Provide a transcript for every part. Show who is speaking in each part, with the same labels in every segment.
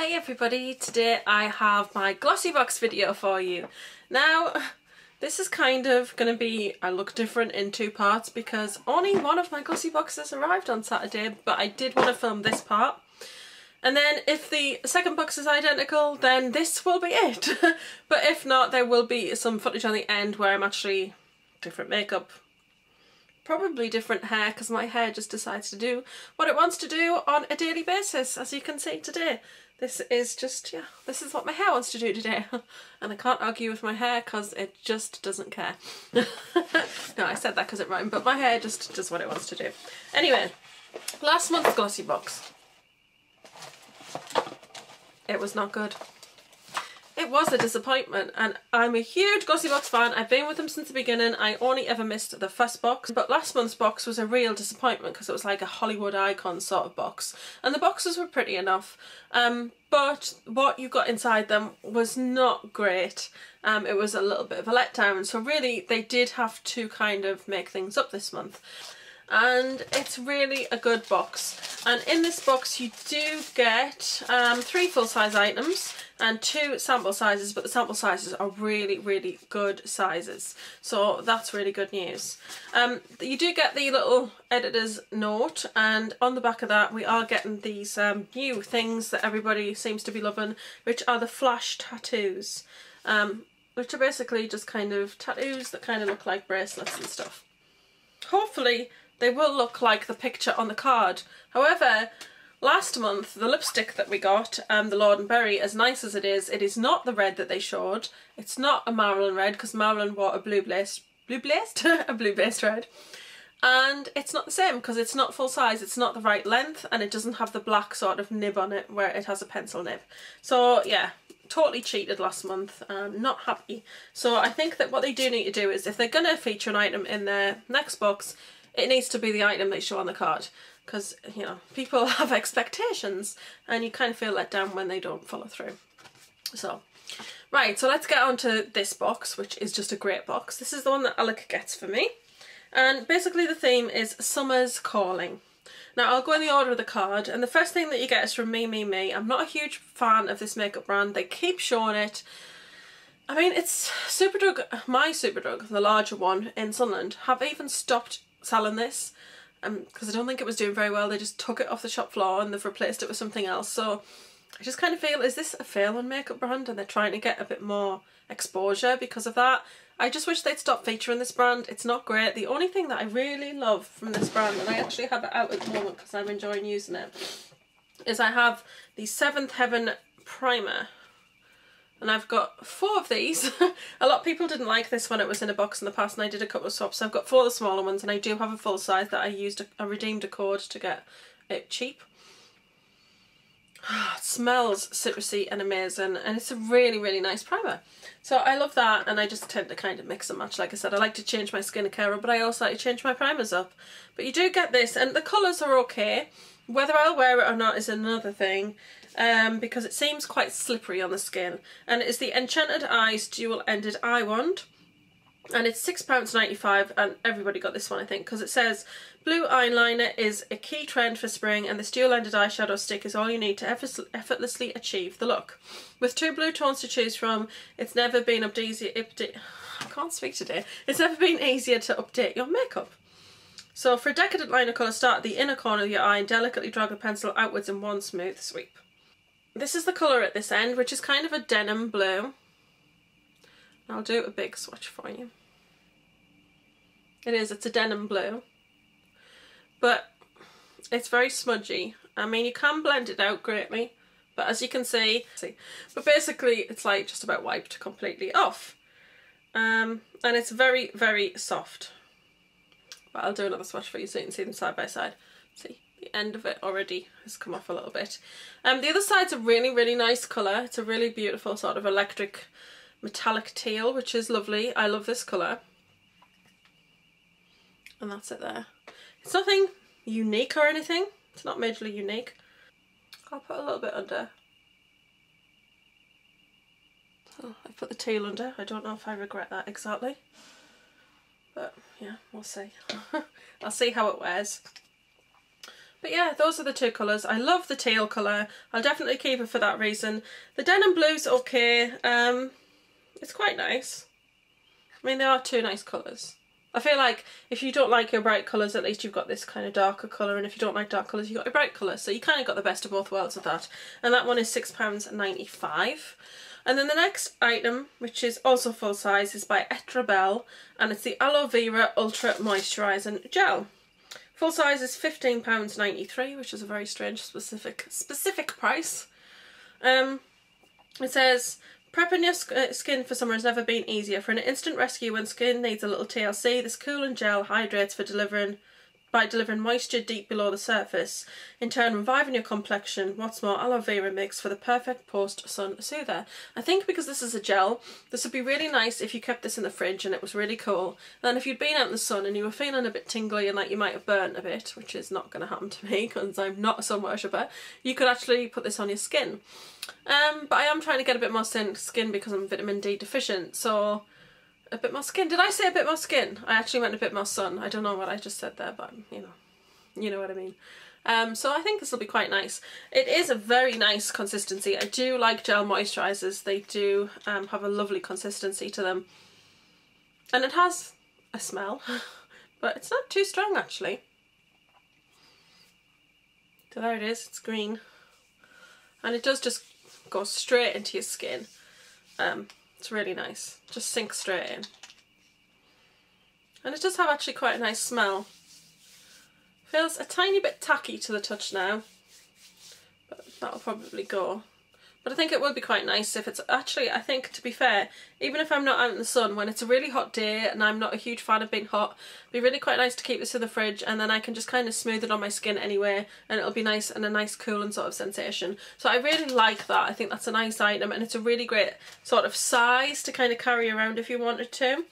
Speaker 1: Hi everybody, today I have my Glossybox video for you. Now this is kind of going to be a look different in two parts because only one of my Glossyboxes arrived on Saturday, but I did want to film this part. And then if the second box is identical, then this will be it. But if not, there will be some footage on the end where I'm actually different makeup. Probably different hair because my hair just decides to do what it wants to do on a daily basis, as you can see today. This is just, yeah, this is what my hair wants to do today. And I can't argue with my hair because it just doesn't care. No, I said that because it rhymed, but my hair just does what it wants to do. Anyway, last month's Glossybox. It was not good. It was a disappointment, and I'm a huge Glossybox fan. I've been with them since the beginning. I only ever missed the first box, but last month's box was a real disappointment because it was like a Hollywood icon sort of box, and the boxes were pretty enough, but what you got inside them was not great. It was a little bit of a letdown, so really they did have to kind of make things up this month. And it's really a good box, and in this box you do get 3 full-size items and 2 sample sizes, but the sample sizes are really good sizes, so that's really good news. You do get the little editor's note, and on the back of that we are getting these new things that everybody seems to be loving, which are the flash tattoos, which are basically just kind of tattoos that kind of look like bracelets and stuff. Hopefully they will look like the picture on the card. However, last month the lipstick that we got, the Lord & Berry, as nice as it is not the red that they showed. It's not a Marilyn red because Marilyn wore a blue-based red. And it's not the same because it's not full size, it's not the right length, and it doesn't have the black sort of nib on it where it has a pencil nib. So yeah, totally cheated last month. Not happy. So I think that what they do need to do is, if they're going to feature an item in their next box, it needs to be the item they show on the card, because, you know, people have expectations and you kind of feel let down when they don't follow through. So, right, so let's get on to this box, which is just a great box. This is the one that Alec gets for me, and basically the theme is Summer's Calling. Now I'll go in the order of the card, and the first thing that you get is from Me. I'm not a huge fan of this makeup brand. They keep showing it. I mean, it's Superdrug, my Superdrug, the larger one in Sunderland, have even stopped selling this because I don't think it was doing very well. They just took it off the shop floor and they've replaced it with something else. So I just kind of feel, is this a failing makeup brand and they're trying to get a bit more exposure because of that? I just wish they'd stop featuring this brand. It's not great. The only thing that I really love from this brand, and I actually have it out at the moment because I'm enjoying using it, is I have the 7th Heaven primer. And I've got 4 of these. A lot of people didn't like this when it was in a box in the past, and I did a couple of swaps. So I've got 4 of the smaller ones, and I do have a full size that I redeemed a code to get it cheap. It smells citrusy and amazing, and it's a really nice primer. So I love that, and I just tend to kind of mix and match. Like I said, I like to change my skincare, but I also like to change my primers up. But you do get this, and the colours are okay. Whether I'll wear it or not is another thing, because it seems quite slippery on the skin. And it's the Enchanted Eyes dual-ended eye wand, and it's £6.95, and everybody got this one, I think, because it says blue eyeliner is a key trend for spring, and this dual-ended eyeshadow stick is all you need to effortlessly achieve the look. With 2 blue tones to choose from, it's never been easier to update your makeup. So for a decadent liner colour, start at the inner corner of your eye and delicately drag a pencil outwards in one smooth sweep. This is the colour at this end, which is kind of a denim blue. I'll do a big swatch for you. It's a denim blue, but it's very smudgy. I mean, you can blend it out greatly, but as you can see, but basically it's like just about wiped completely off. And it's very soft. But I'll do another swatch for you so you can see them side by side. See, the end of it already has come off a little bit. The other side's a really nice colour. It's a really beautiful sort of electric metallic teal, which is lovely. I love this colour. And that's it there. It's nothing unique or anything. It's not majorly unique. I'll put a little bit under. So I've put the teal under. I don't know if I regret that exactly. But yeah, we'll see. I'll see how it wears. But yeah, those are the two colours. I love the teal colour. I'll definitely keep it for that reason. The denim blue's okay. It's quite nice. I mean, they are two nice colours. I feel like if you don't like your bright colours, at least you've got this kind of darker colour, and if you don't like dark colours, you've got a bright colour. So you kind of got the best of both worlds with that. And that one is £6.95. And then the next item, which is also full size, is by Etrabel, and it's the Aloe Vera Ultra Moisturising Gel. Full size is £15.93, which is a very strange specific price. It says, prepping your skin for summer has never been easier. For an instant rescue when skin needs a little TLC, this cooling gel hydrates by delivering moisture deep below the surface, in turn reviving your complexion. What's more, aloe vera makes for the perfect post-sun soother. I think because this is a gel, this would be really nice if you kept this in the fridge and it was really cool. Then if you'd been out in the sun and you were feeling a bit tingly and like you might have burnt a bit, which is not going to happen to me because I'm not a sun worshipper, you could actually put this on your skin. But I am trying to get a bit more skin because I'm vitamin D deficient, so a bit more skin. Did I say a bit more skin? I actually meant a bit more sun. I don't know what I just said there, but you know what I mean. So I think this will be quite nice. It is a very nice consistency. I do like gel moisturisers. They do have a lovely consistency to them. And it has a smell, but it's not too strong actually. So there it is, it's green. And it does just go straight into your skin. It's really nice. Just sinks straight in. And it does have actually quite a nice smell. Feels a tiny bit tacky to the touch now, but that'll probably go. But I think it will be quite nice if it's actually, I think, to be fair, even if I'm not out in the sun, when it's a really hot day and I'm not a huge fan of being hot, it'd be really quite nice to keep this in the fridge, and then I can just kind of smooth it on my skin anyway, and it'll be nice and a nice cooling sort of sensation. So I really like that. I think that's a nice item, and it's a really great sort of size to kind of carry around if you wanted to.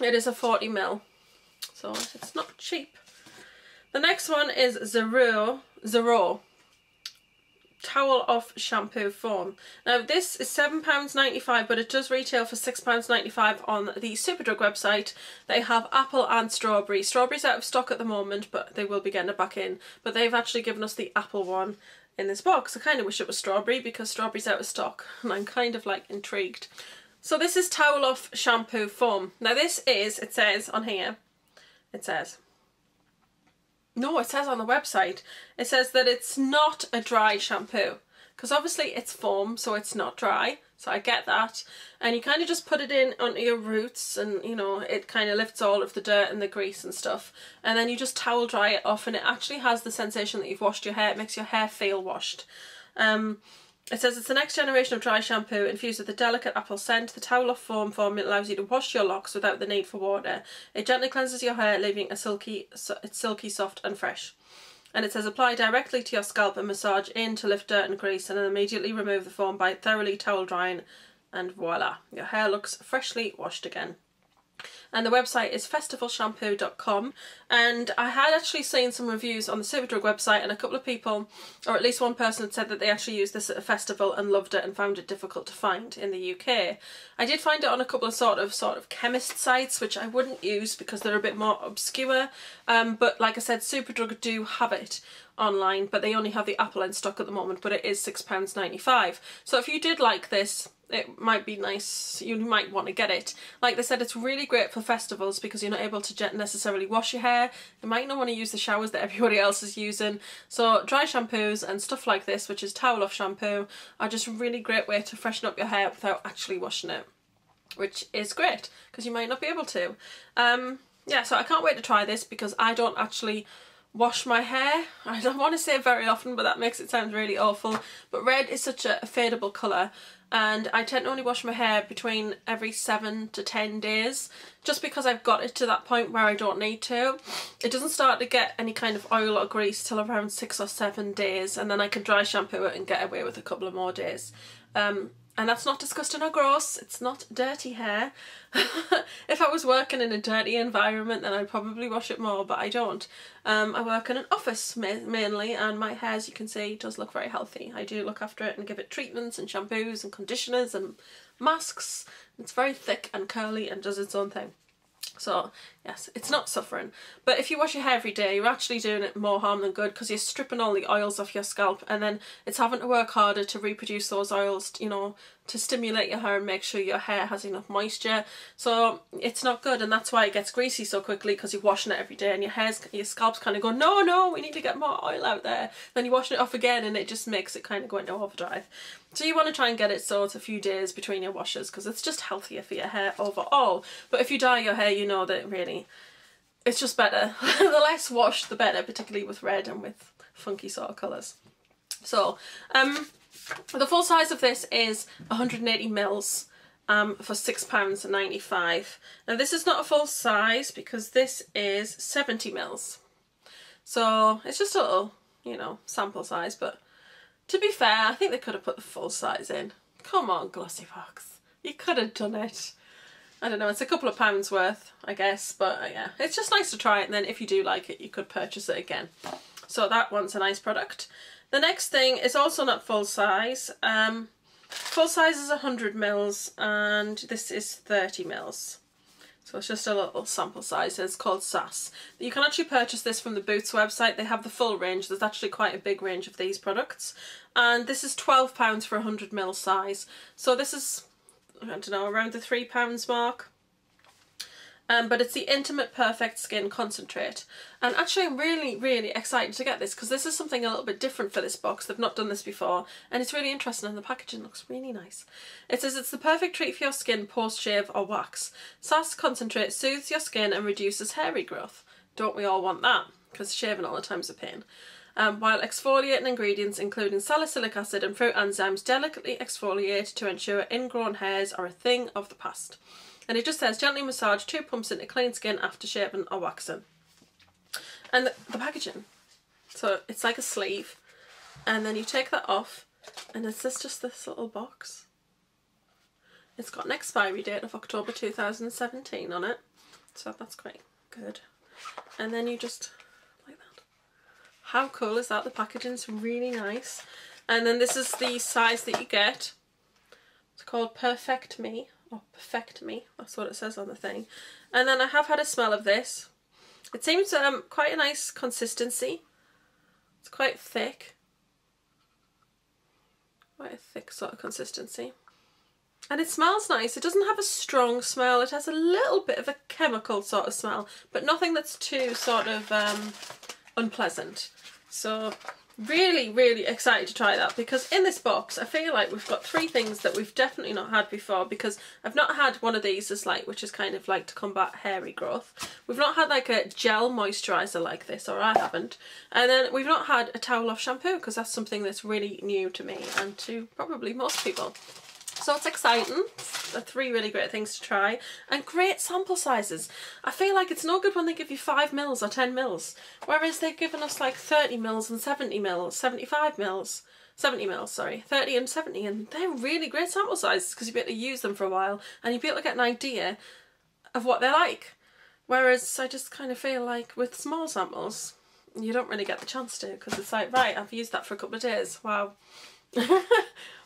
Speaker 1: It is a 40ml, so it's not cheap. The next one is Zero Towel Off Shampoo Foam. Now this is £7.95, but it does retail for £6.95 on the Superdrug website. They have apple and strawberry. Strawberry's out of stock at the moment, but they will be getting it back in. But they've actually given us the apple one in this box. I kind of wish it was strawberry because strawberry's out of stock, and I'm kind of like intrigued. So this is Towel Off Shampoo Foam. Now this is, it says on here, it says on the website, it says that it's not a dry shampoo, because obviously it's foam, so it's not dry, so I get that. And you kind of just put it in onto your roots, and you know, it kind of lifts all of the dirt and the grease and stuff, and then you just towel dry it off, and it actually has the sensation that you've washed your hair. It makes your hair feel washed. It says it's the next generation of dry shampoo infused with a delicate apple scent. The Towel Off Foam formula allows you to wash your locks without the need for water. It gently cleanses your hair, leaving it's silky, soft and fresh. And it says apply directly to your scalp and massage in to lift dirt and grease, and then immediately remove the foam by thoroughly towel drying, and voila, your hair looks freshly washed again. And the website is festivalshampoo.com, and I had actually seen some reviews on the Superdrug website, and a couple of people, or at least one person, had said that they actually used this at a festival and loved it and found it difficult to find in the UK. I did find it on a couple of sort of chemist sites, which I wouldn't use because they're a bit more obscure, but like I said, Superdrug do have it online, but they only have the apple in stock at the moment, but it is £6.95. So if you did like this, it might be nice, you might want to get it. Like they said, it's really great for festivals because you're not able to necessarily wash your hair. You might not want to use the showers that everybody else is using. So dry shampoos and stuff like this, which is towel off shampoo, are just a really great way to freshen up your hair without actually washing it, which is great because you might not be able to. Yeah, so I can't wait to try this because I don't actually wash my hair. I don't want to say it very often, but that makes it sound really awful. But red is such a fadable colour, and I tend to only wash my hair between every 7 to 10 days, just because I've got it to that point where I don't need to. It doesn't start to get any kind of oil or grease till around 6 or 7 days, and then I can dry shampoo it and get away with a couple of more days. And that's not disgusting or gross, it's not dirty hair. If I was working in a dirty environment, then I'd probably wash it more, but I don't. I work in an office mainly, and my hair, as you can see, does look very healthy. I do look after it and give it treatments and shampoos and conditioners and masks. It's very thick and curly and does its own thing. So Yes, it's not suffering. But if you wash your hair every day, you're actually doing it more harm than good, because you're stripping all the oils off your scalp, and then it's having to work harder to reproduce those oils, you know, to stimulate your hair and make sure your hair has enough moisture. So it's not good, and that's why it gets greasy so quickly, because you're washing it every day and your scalp's kind of going, no, no, we need to get more oil out there. Then you're washing it off again and it just makes it kind of go into overdrive. So you want to try and get it so it's a few days between your washes, because it's just healthier for your hair overall. But if you dye your hair, you know that really it's just better. The less wash the better, particularly with red and with funky sort of colours. So the full size of this is 180 mils for £6.95. Now this is not a full size because this is 70 mils. So it's just a little, you know, sample size, but to be fair, I think they could have put the full size in. Come on, Glossybox. You could have done it. I don't know, it's a couple of pounds worth, I guess, but yeah, it's just nice to try it, and then if you do like it, you could purchase it again. So that one's a nice product. The next thing is also not full size. Full size is 100 mils, and this is 30 mils. So it's just a little sample size. It's called SAS. You can actually purchase this from the Boots website. They have the full range. There's actually quite a big range of these products. And this is £12 for 100 ml size. So this is, I don't know, around the £3 mark. But it's the Intimate Perfect Skin Concentrate. And actually I'm really, really excited to get this, because this is something a little bit different for this box. They've not done this before, and it's really interesting, and the packaging looks really nice. It says it's the perfect treat for your skin post-shave or wax. SAS Concentrate soothes your skin and reduces hair regrowth. Don't we all want that? Because shaving all the time is a pain. While exfoliating ingredients including salicylic acid and fruit enzymes delicately exfoliate to ensure ingrown hairs are a thing of the past. And it just says gently massage 2 pumps into clean skin after shaving or waxing. And the packaging, so it's like a sleeve, and then you take that off, and it's just this little box. It's got an expiry date of October 2017 on it, so that's quite good. And then you just, like that. How cool is that? The packaging's really nice. And then this is the size that you get. It's called Perfect Me. Oh, Perfect Me, that's what it says on the thing. And then I have had a smell of this. It seems quite a nice consistency. It's quite thick. Quite a thick sort of consistency. And it smells nice. It doesn't have a strong smell. It has a little bit of a chemical sort of smell, but nothing that's too sort of unpleasant. So really, really excited to try that, because in this box I feel like we've got 3 things that we've definitely not had before, because I've not had one of these as like, which is kind of like to combat hairy growth. We've not had like a gel moisturiser like this, or I haven't. And then we've not had a towel off shampoo, because that's something that's really new to me and to probably most people. So it's exciting. They're 3 really great things to try, and great sample sizes. I feel like it's no good when they give you 5 mils or 10 mils, whereas they've given us like 30 mils and 70 mils, 75 mils, 70 mils, sorry, 30 and 70, and they're really great sample sizes, because you'll be able to use them for a while and you'll be able to get an idea of what they're like. Whereas I just kind of feel like with small samples, you don't really get the chance to, because it's like, right, I've used that for a couple of days, wow.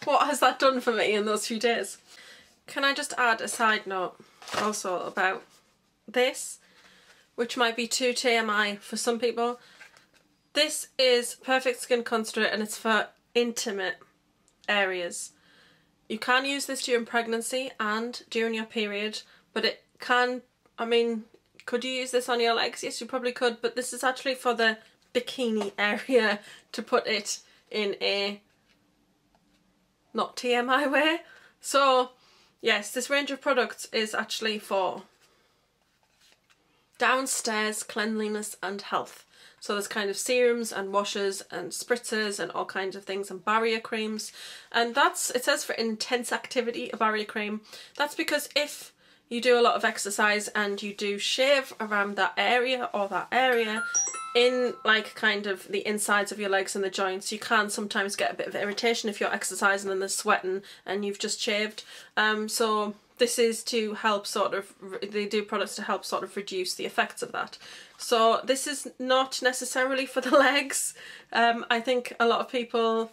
Speaker 1: What has that done for me in those few days? Can I just add a side note also about this, which might be too TMI for some people. This is Perfect Skin Concentrate, and it's for intimate areas. You can use this during pregnancy and during your period, but it can, I mean, could you use this on your legs? Yes, you probably could, but this is actually for the bikini area, to put it in a not TMI way. So yes, this range of products is actually for downstairs cleanliness and health. So there's kind of serums and washes and spritzers and all kinds of things, and barrier creams. And that's, it says for intense activity, a barrier cream. That's because if you do a lot of exercise and you do shave around that area or that area, in like kind of the insides of your legs and the joints, you can sometimes get a bit of irritation if you're exercising and there's sweating and you've just shaved. So this is to help sort of, they do products to help sort of reduce the effects of that. So this is not necessarily for the legs. I think a lot of people,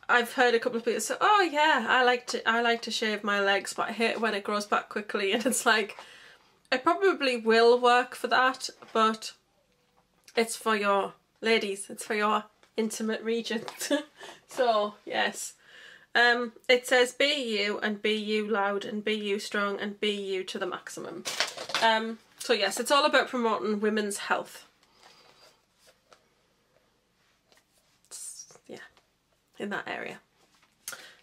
Speaker 1: I've heard a couple of people say, oh yeah, I like to shave my legs, but I hate it when it grows back quickly. And it's like, It probably will work for that, but it's for your ladies, it's for your intimate regions. So yes, it says be you and be you loud and be you strong and be you to the maximum. So yes, it's all about promoting women's health. Yeah, in that area.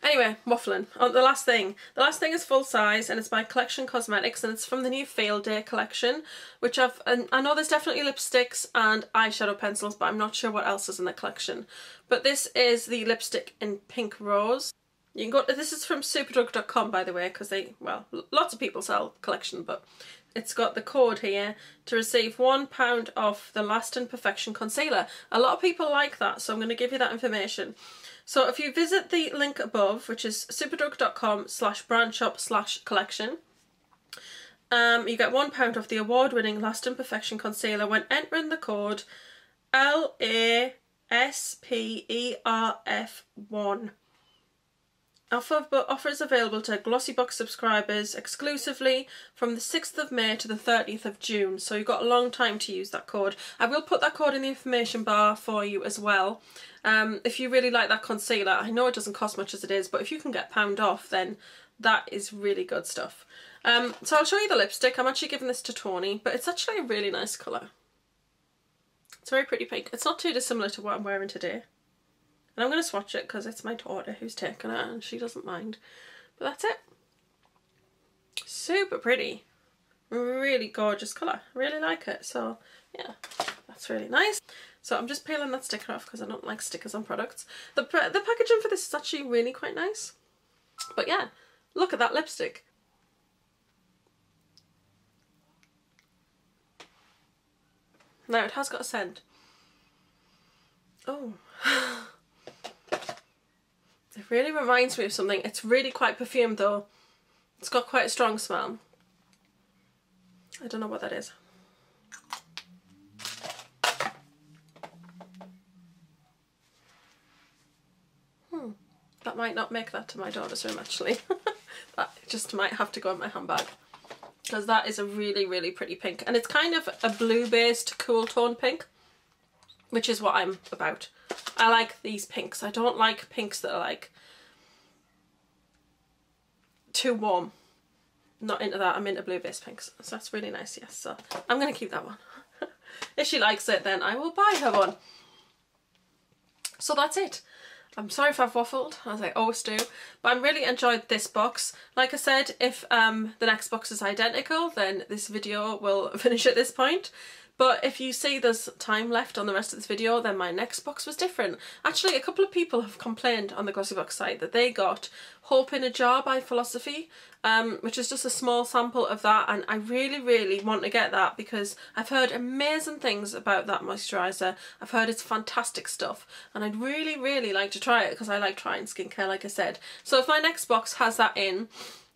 Speaker 1: Anyway, waffling. On the last thing. The last thing is full size and it's by Collection Cosmetics and it's from the new Field Day collection, which I know there's definitely lipsticks and eyeshadow pencils, but I'm not sure what else is in the collection. But this is the lipstick in Pink Rose. You can go to, this is from superdrug.com, by the way, because they, well, lots of people sell collection, but it's got the code here to receive £1 off the Lasting Perfection Concealer. A lot of people like that, so I'm going to give you that information. So if you visit the link above, which is superdrug.com/brandshop/collection, you get £1 off the award-winning Lasting Perfection Concealer when entering the code LASPERF1. Offer is available to Glossybox subscribers exclusively from the 6th of May to the 30th of June. So you've got a long time to use that code. I will put that code in the information bar for you as well. If you really like that concealer, I know it doesn't cost much as it is, but if you can get £1 off, then that is really good stuff. So I'll show you the lipstick. I'm actually giving this to Tony, but it's actually a really nice colour. It's a very pretty pink. It's not too dissimilar to what I'm wearing today. And I'm going to swatch it because it's my daughter who's taken it and she doesn't mind. But that's it. Super pretty. Really gorgeous colour. Really like it. So yeah, that's really nice. So I'm just peeling that sticker off because I don't like stickers on products. The packaging for this is actually really quite nice. But yeah, look at that lipstick. Now it has got a scent. Oh. It really reminds me of something. It's really quite perfumed though. It's got quite a strong smell. I don't know what that is. That might not make that to my daughter's room actually. That just might have to go in my handbag. Because that is a really, really pretty pink. And it's kind of a blue-based cool tone pink, which is what I'm about. I like these pinks. I don't like pinks that are like too warm. Not into that. I'm into blue-based pinks. So that's really nice, yes. So I'm going to keep that one. If she likes it, then I will buy her one. So that's it. I'm sorry if I've waffled, as I always do, but I really enjoyed this box. Like I said, if the next box is identical, then this video will finish at this point. But if you see there's time left on the rest of this video, then my next box was different. Actually, a couple of people have complained on the Glossybox site that they got Hope in a Jar by Philosophy, which is just a small sample of that, and I really, really want to get that because I've heard amazing things about that moisturiser. I've heard it's fantastic stuff, and I'd really, really like to try it because I like trying skincare, like I said. So if my next box has that in,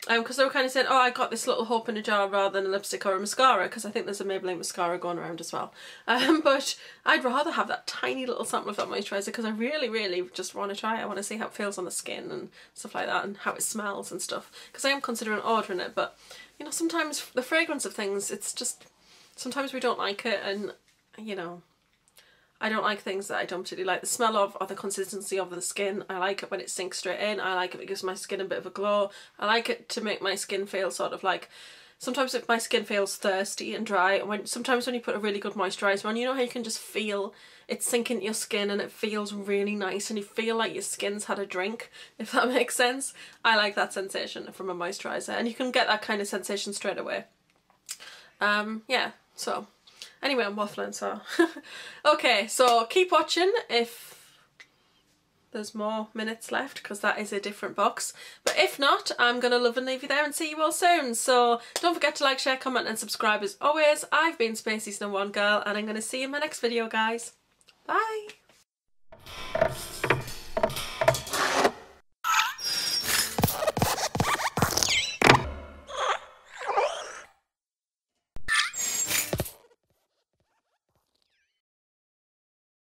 Speaker 1: because they were kind of saying, oh, I got this little Hope in a Jar rather than a lipstick or a mascara, because I think there's a Maybelline mascara going around as well. But I'd rather have that tiny little sample of that moisturiser because I really, really just want to try it. I want to see how it feels on the skin and stuff like that, and how it smells and stuff, because I am considering ordering it. But you know, sometimes the fragrance of things, it's just, sometimes we don't like it, and you know, I don't like things that I don't particularly like the smell of or the consistency of the skin. I like it when it sinks straight in. I like it when it gives my skin a bit of a glow. I like it to make my skin feel sort of like, sometimes if my skin feels thirsty and dry, and sometimes when you put a really good moisturiser on, you know how you can just feel it sink into your skin and it feels really nice and you feel like your skin's had a drink, if that makes sense. I like that sensation from a moisturiser, and you can get that kind of sensation straight away. Yeah, so anyway, I'm waffling, so okay, so keep watching if there's more minutes left, because that is a different box. But if not, I'm going to love and leave you there and see you all soon. So don't forget to like, share, comment and subscribe as always. I've been Spacey's #1 girl, and I'm going to see you in my next video, guys. Bye!